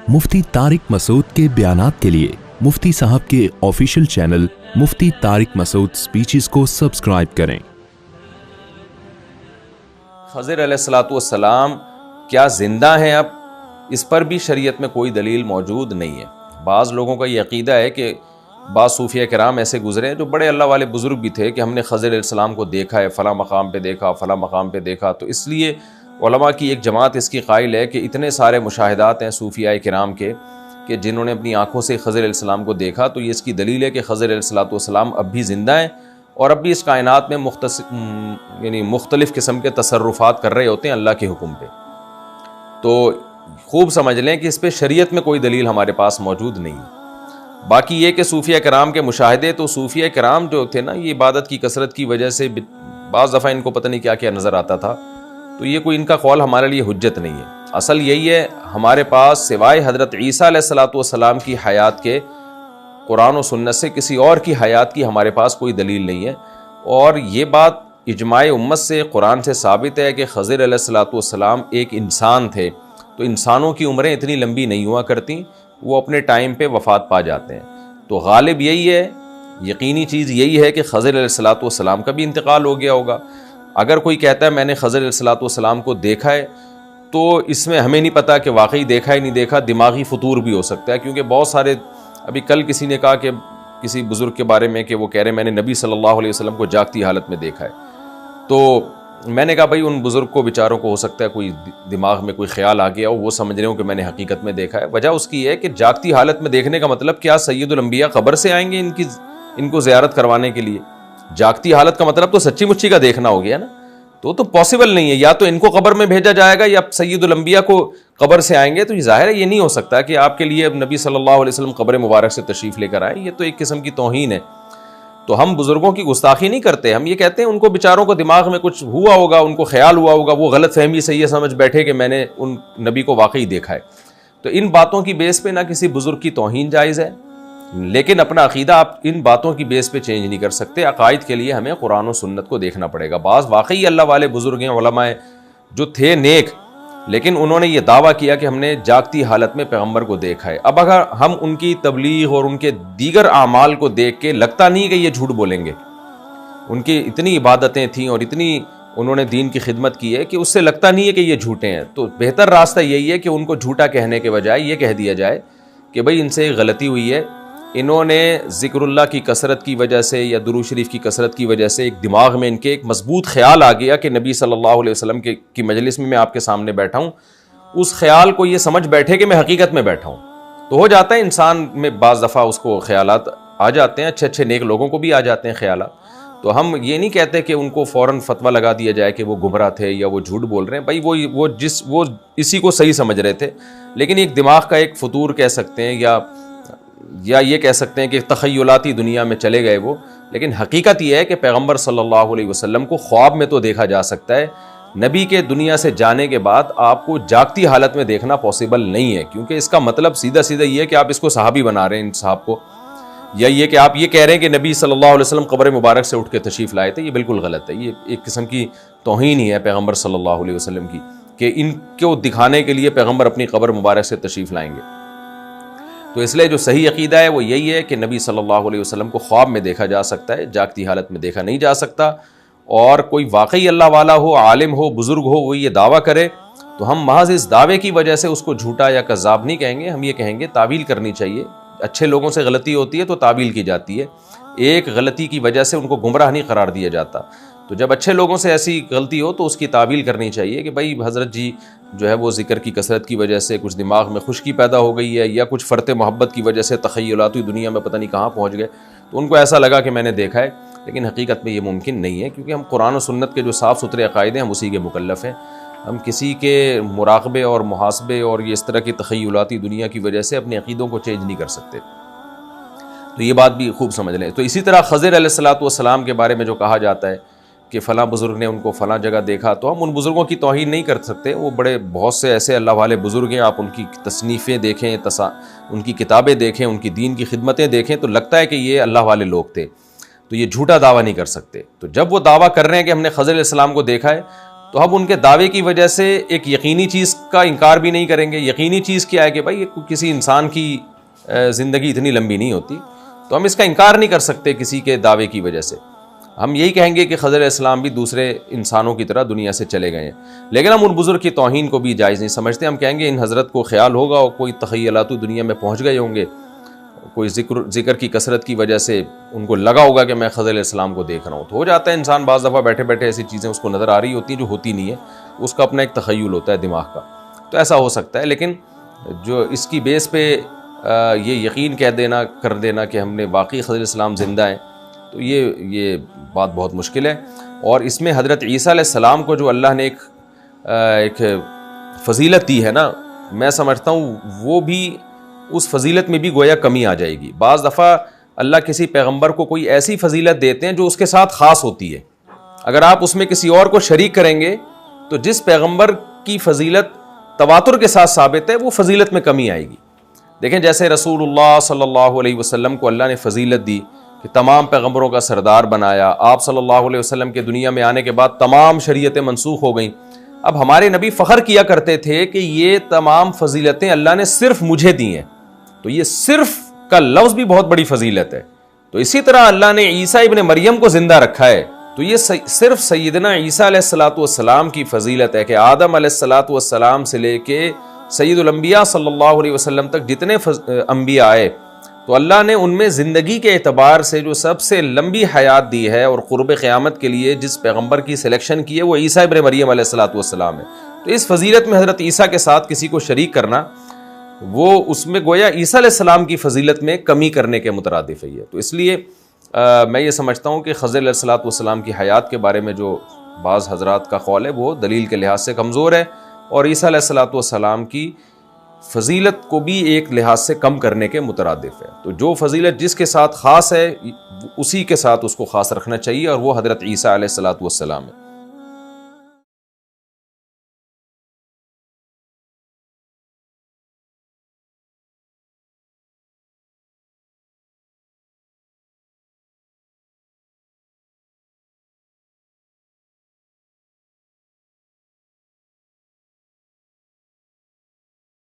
مفتی طارق مسعود کے بیانات کے لیے مفتی صاحب کے آفیشیل چینل مفتی طارق مسعود سپیچز کو سبسکرائب کریں۔ خضر علیہ الصلوۃ والسلام کیا زندہ ہیں اب؟ اس پر بھی شریعت میں کوئی دلیل موجود نہیں ہے۔ بعض لوگوں کا یہ عقیدہ ہے کہ بعض صوفیہ کرام ایسے گزرے ہیں جو بڑے اللہ والے بزرگ بھی تھے کہ ہم نے خضر علیہ السلام کو دیکھا ہے، فلاں مقام پہ دیکھا، فلاں مقام پہ دیکھا، تو اس لیے علماء کی ایک جماعت اس کی قائل ہے کہ اتنے سارے مشاہدات ہیں صوفیاء کرام کے کہ جنہوں نے اپنی آنکھوں سے خضر علیہ السلام کو دیکھا، تو یہ اس کی دلیل ہے کہ خضر علیہ الصلوۃ والسلام اب بھی زندہ ہیں اور اب بھی اس کائنات میں مختلف قسم کے تصرفات کر رہے ہوتے ہیں اللہ کے حکم پہ۔ تو خوب سمجھ لیں کہ اس پہ شریعت میں کوئی دلیل ہمارے پاس موجود نہیں ہے۔ باقی یہ کہ صوفیہ کرام کے مشاہدے، تو صوفیہ کرام جو تھے نا، یہ عبادت کی کثرت کی وجہ سے بعض دفعہ ان کو پتہ نہیں کیا کیا نظر آتا تھا، تو یہ کوئی ان کا قول ہمارے لیے حجت نہیں ہے۔ اصل یہی ہے، ہمارے پاس سوائے حضرت عیسیٰ علیہ الصلوۃ والسلام کی حیات کے قرآن و سنت سے کسی اور کی حیات کی ہمارے پاس کوئی دلیل نہیں ہے، اور یہ بات اجماع امت سے قرآن سے ثابت ہے کہ خضر علیہ الصلوۃ والسلام ایک انسان تھے، تو انسانوں کی عمریں اتنی لمبی نہیں ہوا کرتی، وہ اپنے ٹائم پہ وفات پا جاتے ہیں۔ تو غالب یہی ہے، یقینی چیز یہی ہے کہ خضر علیہ الصلوۃ والسلام کا بھی انتقال ہو گیا ہوگا۔ اگر کوئی کہتا ہے میں نے خضر علیہ الصلوۃ والسلام کو دیکھا ہے، تو اس میں ہمیں نہیں پتا کہ واقعی دیکھا ہی نہیں دیکھا، دماغی فطور بھی ہو سکتا ہے، کیونکہ بہت سارے، ابھی کل کسی نے کہا کہ کسی بزرگ کے بارے میں کہ وہ کہہ رہے ہیں میں نے نبی صلی اللہ علیہ وسلم کو جاگتی حالت میں دیکھا ہے، تو میں نے کہا بھائی ان بزرگ کو بیچاروں کو ہو سکتا ہے کوئی دماغ میں کوئی خیال آ گیا ہو، وہ سمجھ رہے ہوں کہ میں نے حقیقت میں دیکھا ہے۔ وجہ اس کی ہے کہ جاگتی حالت میں دیکھنے کا مطلب کیا سید الانبیاء قبر سے آئیں گے ان کو زیارت کروانے کے لیے؟ جاگتی حالت کا مطلب تو سچی مچی کا دیکھنا ہو گیا نا، تو پاسبل نہیں ہے، یا تو ان کو قبر میں بھیجا جائے گا یا سید الانبیاء کو قبر سے آئیں گے، تو یہ ظاہر ہے یہ نہیں ہو سکتا کہ آپ کے لیے اب نبی صلی اللہ علیہ وسلم قبر مبارک سے تشریف لے کر آئیں، یہ تو ایک قسم کی توہین ہے۔ تو ہم بزرگوں کی گستاخی نہیں کرتے، ہم یہ کہتے ہیں ان کو بیچاروں کو دماغ میں کچھ ہوا ہوگا، ان کو خیال ہوا ہوگا، وہ غلط فہمی سے یہ سمجھ بیٹھے کہ میں نے ان نبی کو واقعی دیکھا ہے۔ تو ان باتوں کی بیس پہ نہ کسی بزرگ کی توہین جائز ہے، لیکن اپنا عقیدہ آپ ان باتوں کی بیس پہ چینج نہیں کر سکتے۔ عقائد کے لیے ہمیں قرآن و سنت کو دیکھنا پڑے گا۔ بعض واقعی اللہ والے بزرگ ہیں، علماء ہیں جو تھے نیک، لیکن انہوں نے یہ دعویٰ کیا کہ ہم نے جاگتی حالت میں پیغمبر کو دیکھا ہے۔ اب اگر ہم ان کی تبلیغ اور ان کے دیگر اعمال کو دیکھ کے لگتا نہیں کہ یہ جھوٹ بولیں گے، ان کی اتنی عبادتیں تھیں اور اتنی انہوں نے دین کی خدمت کی ہے کہ اس سے لگتا نہیں ہے کہ یہ جھوٹے ہیں، تو بہتر راستہ یہی ہے کہ ان کو جھوٹا کہنے کے بجائے یہ کہہ دیا جائے کہ بھئی ان سے غلطی ہوئی ہے، انہوں نے ذکر اللہ کی کثرت کی وجہ سے یا درود شریف کی کثرت کی وجہ سے ایک دماغ میں ان کے ایک مضبوط خیال آ گیا کہ نبی صلی اللہ علیہ وسلم کی مجلس میں آپ کے سامنے بیٹھا ہوں، اس خیال کو یہ سمجھ بیٹھے کہ میں حقیقت میں بیٹھا ہوں۔ تو ہو جاتا ہے انسان میں بعض دفعہ اس کو خیالات آ جاتے ہیں، اچھے اچھے نیک لوگوں کو بھی آ جاتے ہیں خیالات، تو ہم یہ نہیں کہتے کہ ان کو فوراً فتویٰ لگا دیا جائے کہ وہ گمراہ تھے یا وہ جھوٹ بول رہے ہیں، بھائی وہ اسی کو صحیح سمجھ رہے تھے، لیکن ایک دماغ کا ایک فطور کہہ سکتے ہیں یا یہ کہہ سکتے ہیں کہ تخیلاتی دنیا میں چلے گئے وہ، لیکن حقیقت یہ ہے کہ پیغمبر صلی اللہ علیہ وسلم کو خواب میں تو دیکھا جا سکتا ہے، نبی کے دنیا سے جانے کے بعد آپ کو جاگتی حالت میں دیکھنا پاسبل نہیں ہے، کیونکہ اس کا مطلب سیدھا سیدھا یہ ہے کہ آپ اس کو صحابی بنا رہے ہیں ان صاحب کو، یا یہ کہ آپ یہ کہہ رہے ہیں کہ نبی صلی اللہ علیہ وسلم قبر مبارک سے اٹھ کے تشریف لائے تھے، یہ بالکل غلط ہے، یہ ایک قسم کی توہین ہی ہے پیغمبر صلی اللہ علیہ وسلم کی کہ ان کو دکھانے کے لیے پیغمبر اپنی قبر مبارک سے تشریف لائیں گے۔ تو اس لیے جو صحیح عقیدہ ہے وہ یہی ہے کہ نبی صلی اللہ علیہ وسلم کو خواب میں دیکھا جا سکتا ہے، جاگتی حالت میں دیکھا نہیں جا سکتا، اور کوئی واقعی اللہ والا ہو، عالم ہو، بزرگ ہو، وہ یہ دعویٰ کرے تو ہم محض اس دعوے کی وجہ سے اس کو جھوٹا یا کذاب نہیں کہیں گے، ہم یہ کہیں گے تعویل کرنی چاہیے۔ اچھے لوگوں سے غلطی ہوتی ہے تو تعویل کی جاتی ہے، ایک غلطی کی وجہ سے ان کو گمراہ نہیں قرار دیا جاتا، تو جب اچھے لوگوں سے ایسی غلطی ہو تو اس کی تعویل کرنی چاہیے کہ بھائی حضرت جی جو ہے وہ ذکر کی کثرت کی وجہ سے کچھ دماغ میں خشکی پیدا ہو گئی ہے، یا کچھ فرط محبت کی وجہ سے تخیلاتی دنیا میں پتہ نہیں کہاں پہنچ گئے، تو ان کو ایسا لگا کہ میں نے دیکھا ہے، لیکن حقیقت میں یہ ممکن نہیں ہے، کیونکہ ہم قرآن و سنت کے جو صاف ستھرے عقائد ہیں ہم اسی کے مکلف ہیں، ہم کسی کے مراقبے اور محاسبے اور یہ اس طرح کی تخیلاتی دنیا کی وجہ سے اپنے عقیدوں کو چینج نہیں کر سکتے، تو یہ بات بھی خوب سمجھ لیں۔ تو اسی طرح خضر علیہ الصلوۃ والسلام کے بارے میں جو کہا جاتا ہے کہ فلاں بزرگ نے ان کو فلاں جگہ دیکھا، تو ہم ان بزرگوں کی توہین نہیں کر سکتے، وہ بہت سے ایسے اللہ والے بزرگ ہیں، آپ ان کی تصنیفیں دیکھیں، ان کی کتابیں دیکھیں، ان کی دین کی خدمتیں دیکھیں، تو لگتا ہے کہ یہ اللہ والے لوگ تھے، تو یہ جھوٹا دعویٰ نہیں کر سکتے۔ تو جب وہ دعویٰ کر رہے ہیں کہ ہم نے خضر علیہ السلام کو دیکھا ہے، تو اب ان کے دعوے کی وجہ سے ایک یقینی چیز کا انکار بھی نہیں کریں گے. یقینی چیز کیا ہے کہ بھائی کسی انسان کی زندگی اتنی لمبی نہیں ہوتی, تو ہم اس کا انکار نہیں کر سکتے کسی کے دعوے کی وجہ سے. ہم یہی کہیں گے کہ خضر علیہ السلام بھی دوسرے انسانوں کی طرح دنیا سے چلے گئے ہیں, لیکن ہم ان بزرگ کی توہین کو بھی جائز نہیں سمجھتے. ہم کہیں گے ان حضرت کو خیال ہوگا اور کوئی تخیلات دنیا میں پہنچ گئے ہوں گے, کوئی ذکر کی کثرت کی وجہ سے ان کو لگا ہوگا کہ میں خضر علیہ السلام کو دیکھ رہا ہوں. تو ہو جاتا ہے انسان بعض دفعہ بیٹھے بیٹھے ایسی چیزیں اس کو نظر آ رہی ہوتی ہیں جو ہوتی نہیں ہے, اس کا اپنا ایک تخیل ہوتا ہے دماغ کا, تو ایسا ہو سکتا ہے. لیکن جو اس کی بیس پہ یہ یقین کر دینا کہ ہم نے واقعی خضر علیہ السلام زندہ ہیں, تو یہ بات بہت مشکل ہے. اور اس میں حضرت عیسیٰ علیہ السلام کو جو اللہ نے ایک فضیلت دی ہے نا, میں سمجھتا ہوں وہ بھی اس فضیلت میں بھی گویا کمی آ جائے گی. بعض دفعہ اللہ کسی پیغمبر کو کوئی ایسی فضیلت دیتے ہیں جو اس کے ساتھ خاص ہوتی ہے. اگر آپ اس میں کسی اور کو شریک کریں گے تو جس پیغمبر کی فضیلت تواتر کے ساتھ ثابت ہے وہ فضیلت میں کمی آئے گی. دیکھیں جیسے رسول اللہ صلی اللہ علیہ وسلم کو اللہ نے فضیلت دی کہ تمام پیغمبروں کا سردار بنایا. آپ صلی اللہ علیہ وسلم کے دنیا میں آنے کے بعد تمام شریعتیں منسوخ ہو گئیں. اب ہمارے نبی فخر کیا کرتے تھے کہ یہ تمام فضیلتیں اللہ نے صرف مجھے دی ہیں, تو یہ صرف کا لفظ بھی بہت بڑی فضیلت ہے. تو اسی طرح اللہ نے عیسیٰ ابن مریم کو زندہ رکھا ہے, تو یہ صرف سیدنا عیسیٰ علیہ الصلوۃ والسلام کی فضیلت ہے کہ آدم علیہ الصلوۃ والسلام سے لے کے سید الانبیاء صلی اللہ علیہ وسلم تک جتنے انبیاء آئے, تو اللہ نے ان میں زندگی کے اعتبار سے جو سب سے لمبی حیات دی ہے اور قرب قیامت کے لیے جس پیغمبر کی سلیکشن کی ہے وہ عیسیٰ ابن مریم علیہ الصلوۃ والسلام ہے. تو اس فضیلت میں حضرت عیسیٰ کے ساتھ کسی کو شریک کرنا وہ اس میں گویا عیسیٰ علیہ السلام کی فضیلت میں کمی کرنے کے مترادف ہے. تو اس لیے میں یہ سمجھتا ہوں کہ خضر علیہ الصلوۃ والسلام کی حیات کے بارے میں جو بعض حضرات کا قول ہے وہ دلیل کے لحاظ سے کمزور ہے, اور عیسیٰ علیہ الصلوۃ والسلام کی فضیلت کو بھی ایک لحاظ سے کم کرنے کے مترادف ہے. تو جو فضیلت جس کے ساتھ خاص ہے اسی کے ساتھ اس کو خاص رکھنا چاہیے, اور وہ حضرت عیسیٰ علیہ الصلوۃ والسلام ہے.